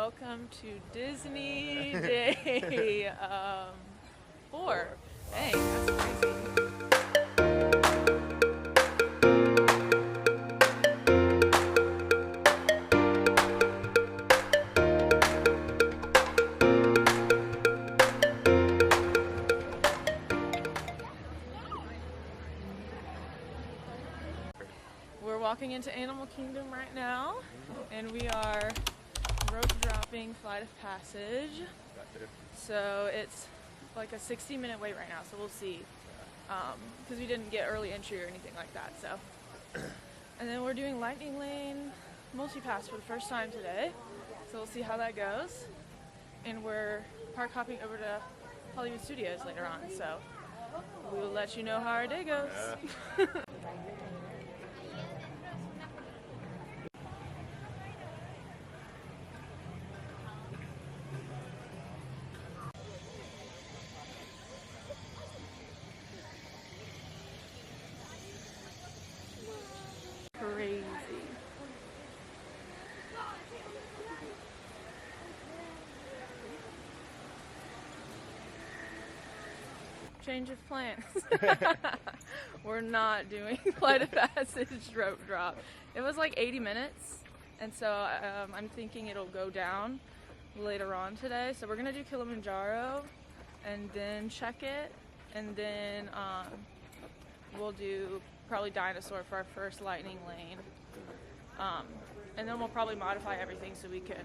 welcome to Disney Day 4. Dang, that's crazy. We're walking into Animal Kingdom right now, and we are rope dropping Flight of Passage. So it's like a 60-minute wait right now, so we'll see. Because we didn't get early entry or anything like that, so. And then we're doing Lighting Lane Multipass for the first time today, so we'll see how that goes. And we're park hopping over to Hollywood Studios later on, so we'll let you know how our day goes. Yeah. Crazy. Change of plans. We're not doing Flight of Passage rope drop. It was like 80 minutes, and so I'm thinking it'll go down later on today. So we're gonna do Kilimanjaro and then check it, and then we'll do probably Dinosaur for our first Lightning Lane, and then we'll probably modify everything so we can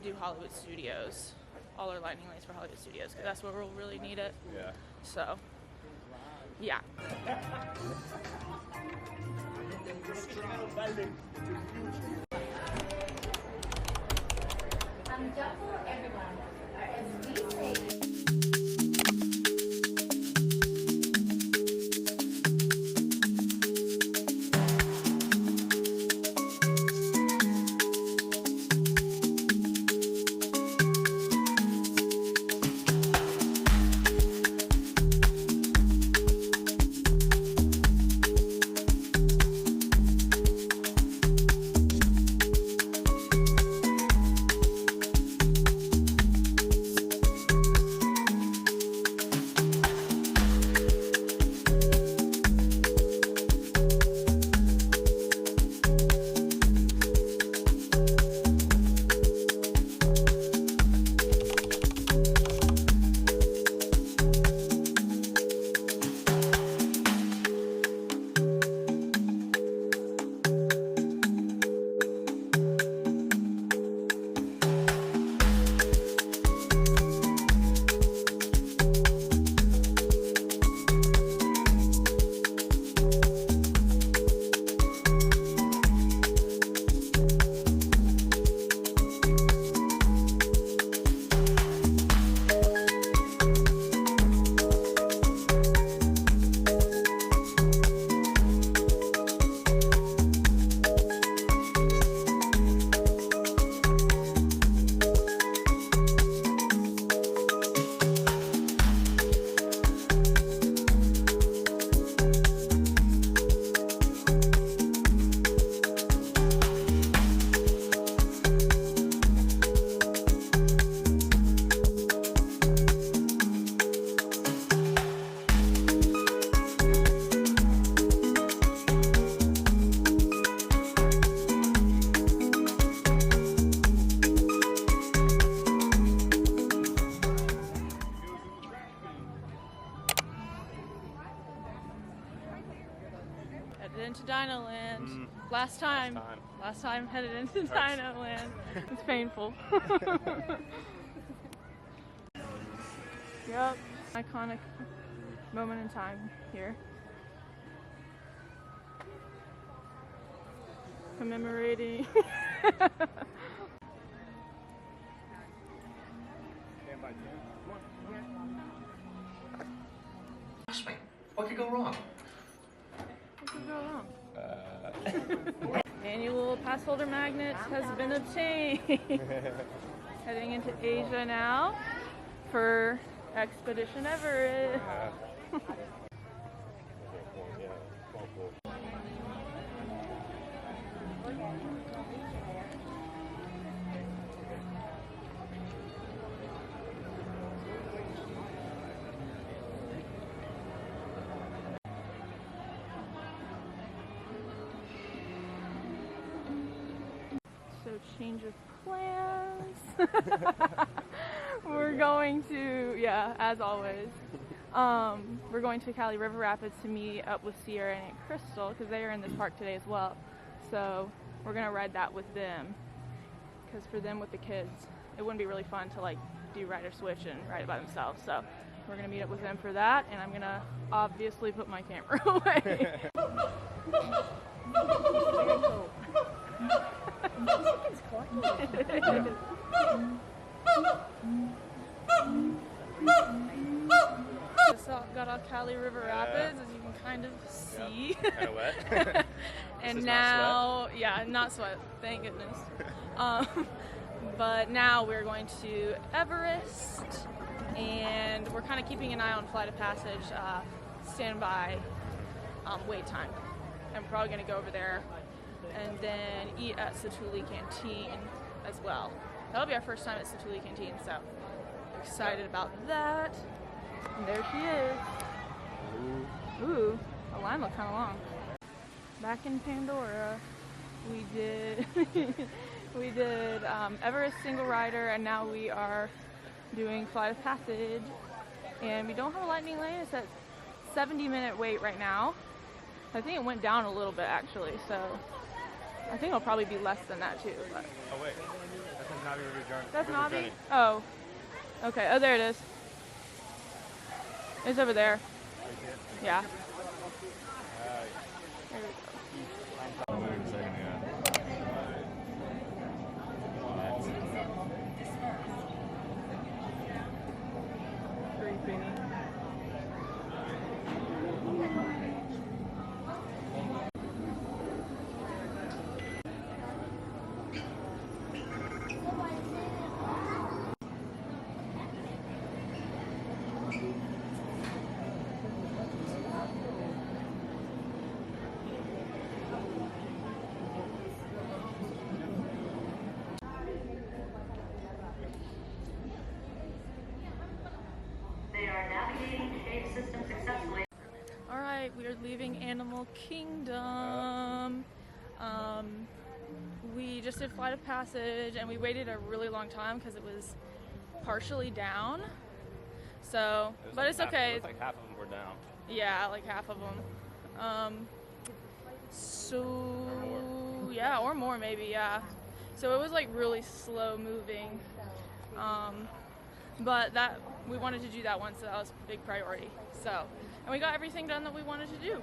do Hollywood Studios, all our Lightning Lanes for Hollywood Studios, because that's where we'll really need it. Yeah. So, yeah. Into Dinoland. Last time headed into Dinoland. It's painful. Yep, iconic moment in time here. Commemorating. Trust me, what could go wrong? Annual pass holder magnets has been obtained. Heading into Asia now for Expedition Everest. change of plans. We're going to, yeah, as always. We're going to Cali River Rapids to meet up with Sierra and Aunt Crystal because they are in this park today as well. So we're gonna ride that with them. Because for them with the kids, it wouldn't be really fun to like do ride or switch and ride it by themselves. So we're gonna meet up with them for that, and I'm gonna obviously put my camera away. Just got off Cali River Rapids, as you can kind of see. Yep. Kind of wet. And now, yeah, not sweat, thank goodness. But now we're going to Everest, and we're kind of keeping an eye on Flight of Passage standby wait time. And we're probably going to go over there and then eat at Satuli Canteen as well. That'll be our first time at Satuli Canteen, so excited about that. And there she is. Ooh, the line looked kind of long. Back in Pandora, we did Everest single rider, and now we are doing Flight of Passage. And we don't have a Lightning Lane. It's at 70-minute wait right now. I think it went down a little bit actually, so I think it'll probably be less than that too. But. Oh wait, that's a Navi River Journey. That's Navi? Oh, okay. Oh, there it is. It's over there. Yeah. There we go. Wait a second, Creepy. Alright, we are leaving Animal Kingdom. We just did Flight of Passage and we waited a really long time because it was partially down. So, but like it's okay. It was like half of them were down. Yeah, like half of them. So, yeah, or more maybe, yeah. So it was like really slow moving. But that we wanted to do that one, so that was a big priority. So, and we got everything done that we wanted to do,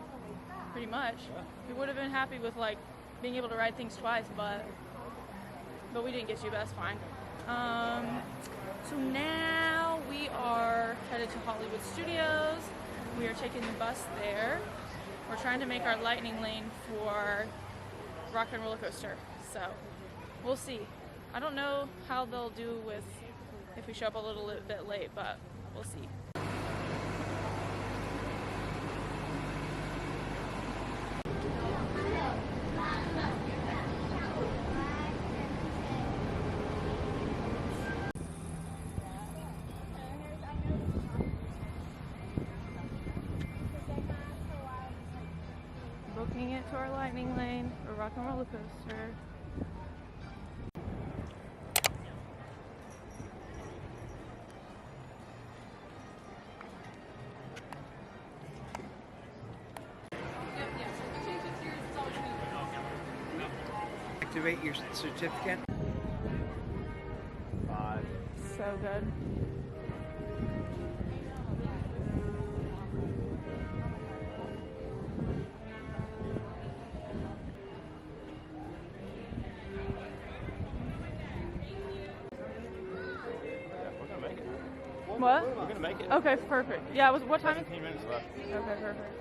pretty much. We would have been happy with like being able to ride things twice, but we didn't get to, but that's fine. So now we are headed to Hollywood Studios. We are taking the bus there. We're trying to make our Lightning Lane for Rock and Roller Coaster, so we'll see. I don't know how they'll do with if we show up a little bit late, but we'll see. Booking it to our Lightning Lane for Rock and Roller Coaster. Activate your certificate. 5. So good. We're gonna make it. What? We're gonna make it. Okay, perfect. Yeah, what time is 15 minutes left. Okay, perfect.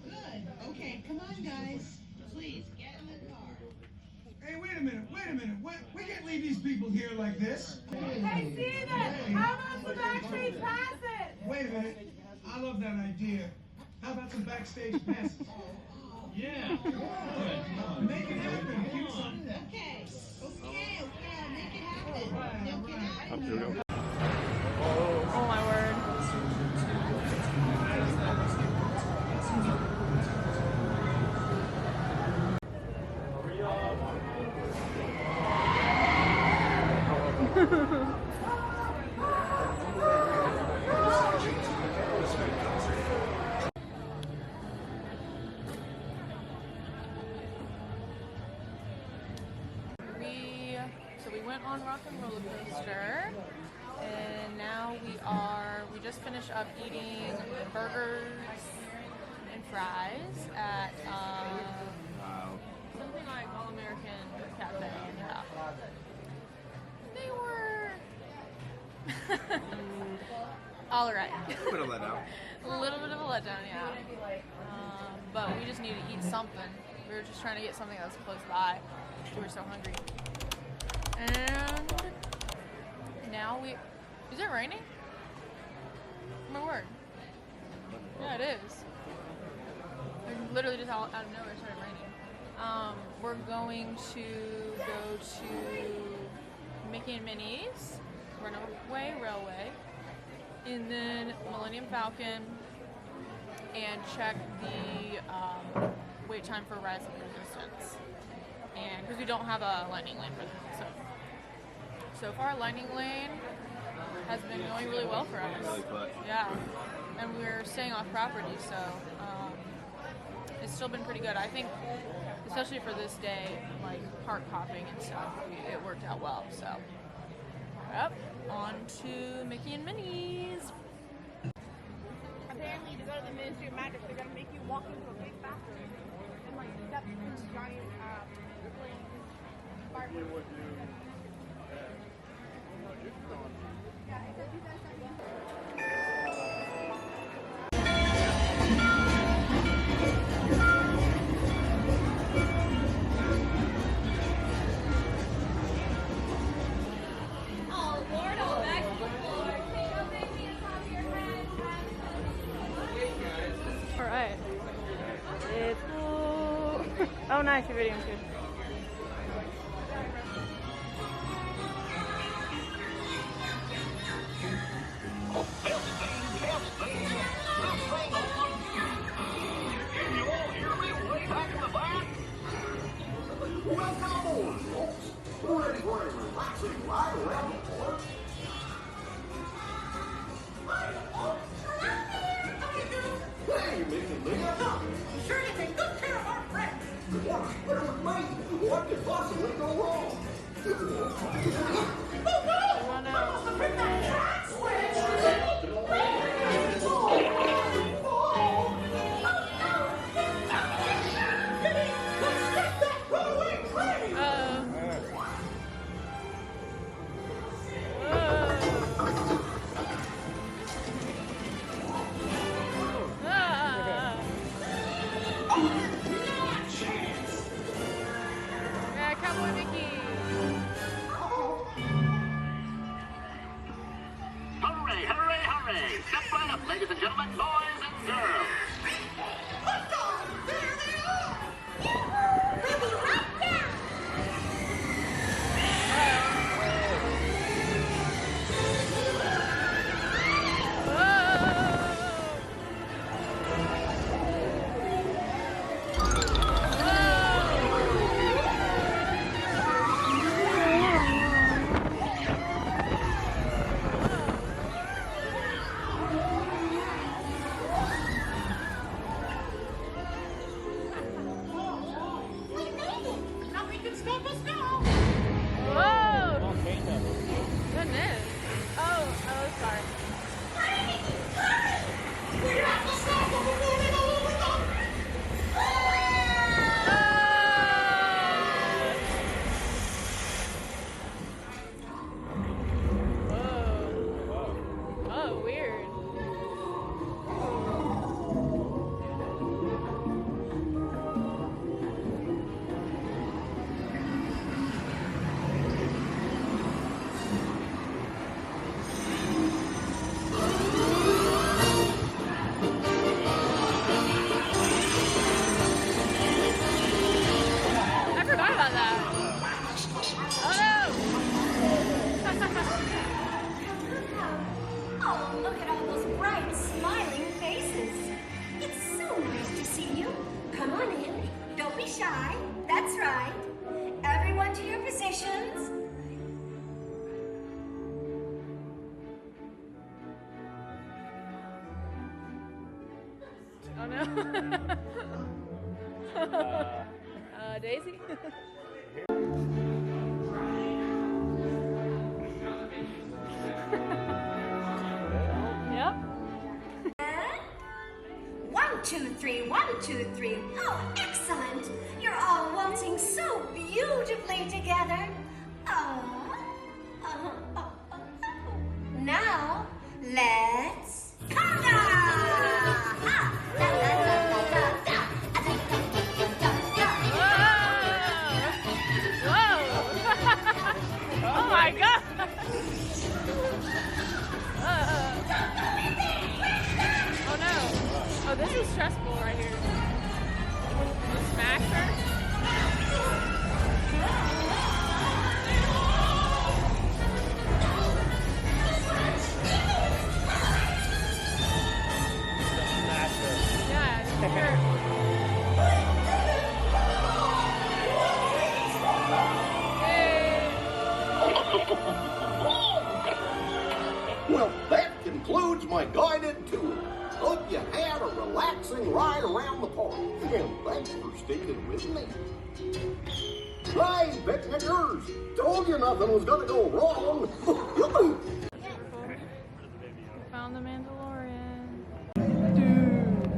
Good. Okay, come on, guys. Please, get in the car. Hey, wait a minute. We can't leave these people here like this. Hey, Steven, how about some backstage passes? Wait a minute. I love that idea. How about some backstage passes? Yeah. Good. Make it happen. Keep something. Okay. Okay. Make it happen. Now get out Up of to here. you. Oh my word. We went on Rock and Roller Coaster, and now we just finished up eating burgers and fries at something like All American Cafe. Yeah. They were all right. A little let out. A little bit of a letdown, yeah. But we just needed to eat something. We were just trying to get something that was close by. We were so hungry. And now is it raining? My word. Yeah, it is. It literally just out of nowhere started raining. We're going to go to Mickey and Minnie's, Runaway Railway, and then Millennium Falcon, and check the wait time for Rise of the Resistance. And because we don't have a Lightning Lane for them, so far Lightning Lane has been going really well for us. Yeah, and we're staying off property, so it's still been pretty good. I think, especially for this day, like park hopping and stuff, it worked out well. So, yep, on to Mickey and Minnie's. Apparently, to go to the Ministry of Magic, they're gonna make you walk into a big bathroom and like step in this giant bar. Oh Lord, all back to the floor. Take your baby on top of your head. All right. It's oh, nice, your video's good. Sure you take good care of our friends. What could possibly go wrong? Oh no! Must have been that cat Cowboy Mickey. Hooray, hooray, hooray! Step right up, ladies and gentlemen, boys and girls. Nothing can stop us now. Whoa! Goodness. Oh, sorry. We have to stop them before they go over them. Whoa. Oh, weird. no. Daisy? Yep. 1, 2, 3, 1, 2, 3. Oh, excellent! You're all waltzing so beautifully together. Now, let's conga! Whoa! Oh my God! Oh no! Oh, this is stressful right here. You smash her? Yeah, it's sure. Well, that concludes my guided tour. Hope you had a relaxing ride around the park. And thanks for sticking with me. Hey, picnickers! Told you nothing was gonna go wrong. We found the Mandalorian. Dude.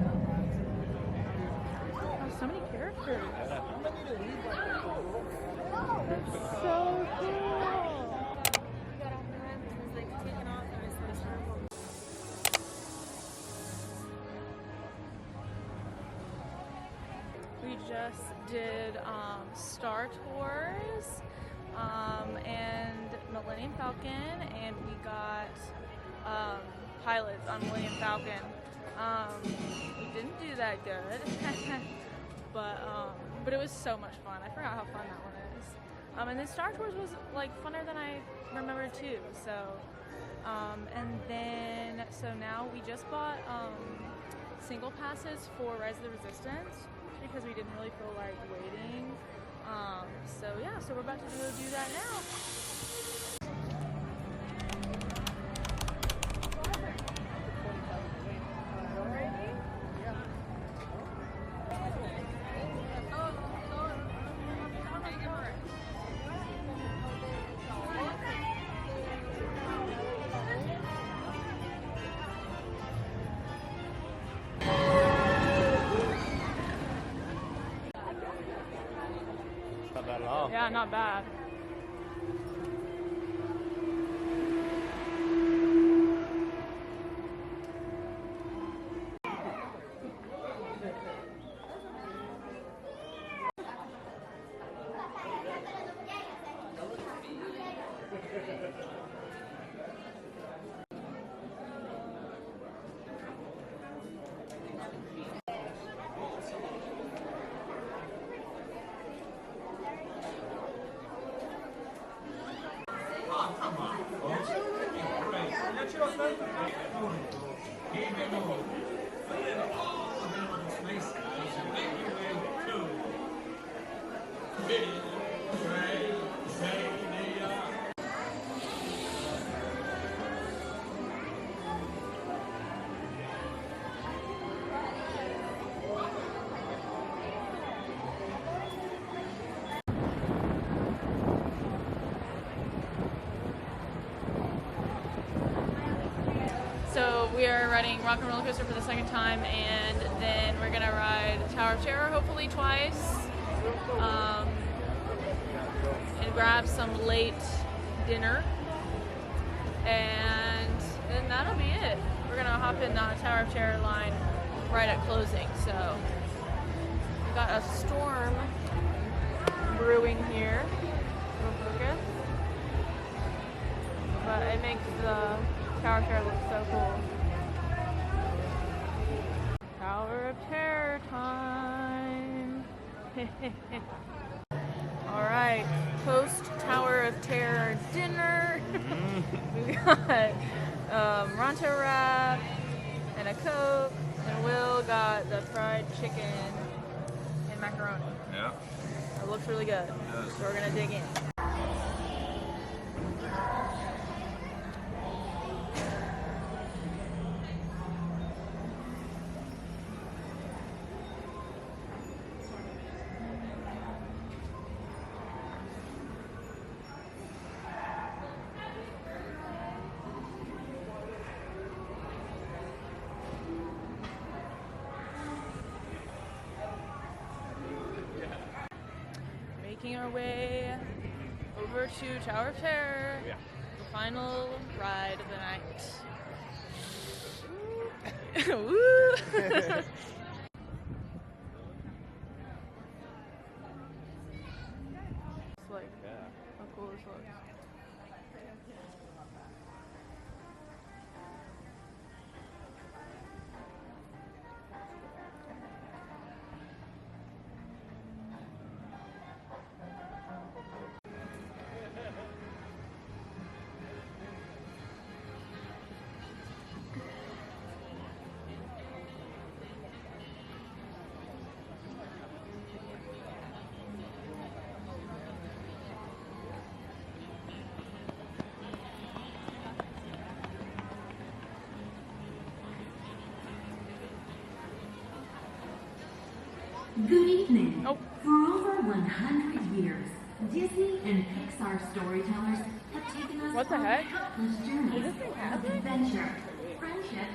Oh, so many characters. That's so cool. We just did Star Tours and Millennium Falcon, and we got pilots on Millennium Falcon. We didn't do that good, but it was so much fun. I forgot how fun that one is. And then Star Tours was like funner than I remembered too. So, so now we just bought single passes for Rise of the Resistance because we didn't really feel like waiting. So yeah, so we're about to go do that now. Not bad at all. Yeah, not bad. So we are riding Rock and Roller Coaster for the second time, and then we're gonna ride Tower of Terror hopefully twice, and grab some late dinner, and then that'll be it. We're gonna hop in the Tower of Terror line right at closing. So we got a storm brewing here. Focus. But it makes the Tower of Terror looks so cool. Tower of Terror time. Alright, post Tower of Terror dinner. We got Ronto wrap and a Coke, and Will got the fried chicken and macaroni. Yeah. It looks really good. So we're gonna dig in. making our way over to Tower of Terror, the final ride of the night. Woo! It's like, how cool this looks. Good evening. Oh. For over 100 years, Disney and Pixar storytellers have taken us What the on heck? countless journeys Is this thing of happening? adventure, friendship,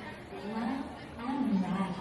love, and magic.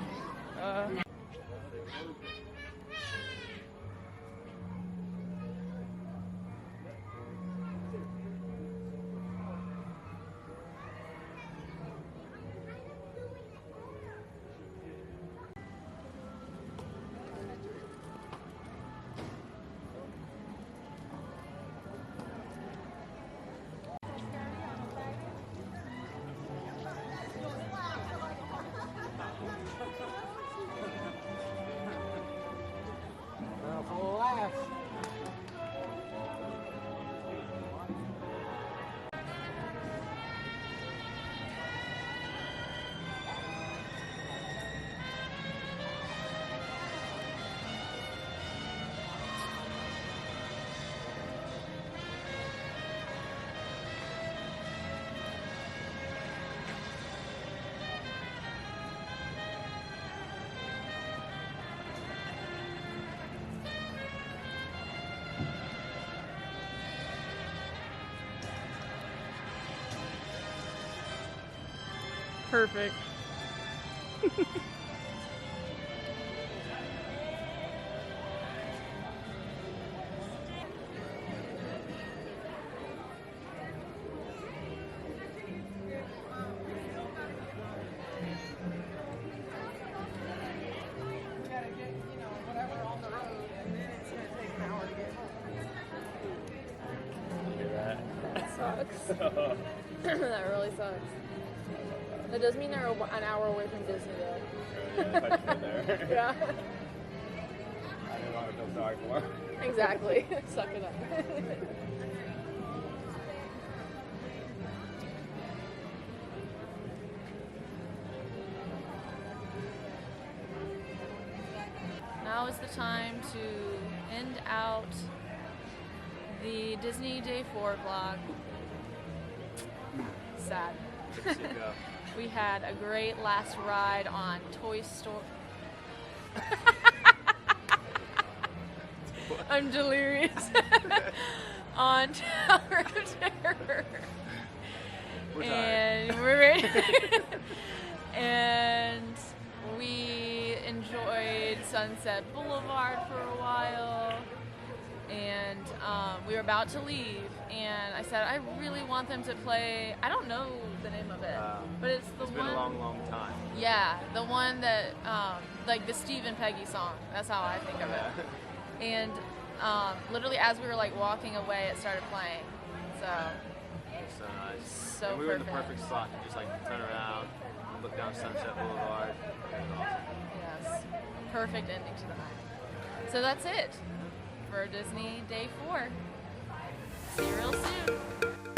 Perfect. Sucks. That really sucks. That does mean they're an hour away from Disney, though. Yeah. I didn't want to feel sorry for him. Exactly. Suck it up. Now is the time to end out the Disney Day 4 vlog. Sad. We had a great last ride on Toy Story. I'm delirious. On Tower of Terror. And we're ready. And we enjoyed Sunset Boulevard for a while. And we were about to leave, and I said, I really want them to play, I don't know the name of it, but it's the one. It's been a long, long time. Yeah, the one that, like the Steve and Peggy song, that's how I think of it. And literally as we were like walking away, it started playing, so. It's so nice. So and we were in the perfect. perfect spot to just like turn around, look down Sunset Boulevard. It was awesome. Yes, perfect ending to the night. So that's it for Disney Day 4. See you real soon.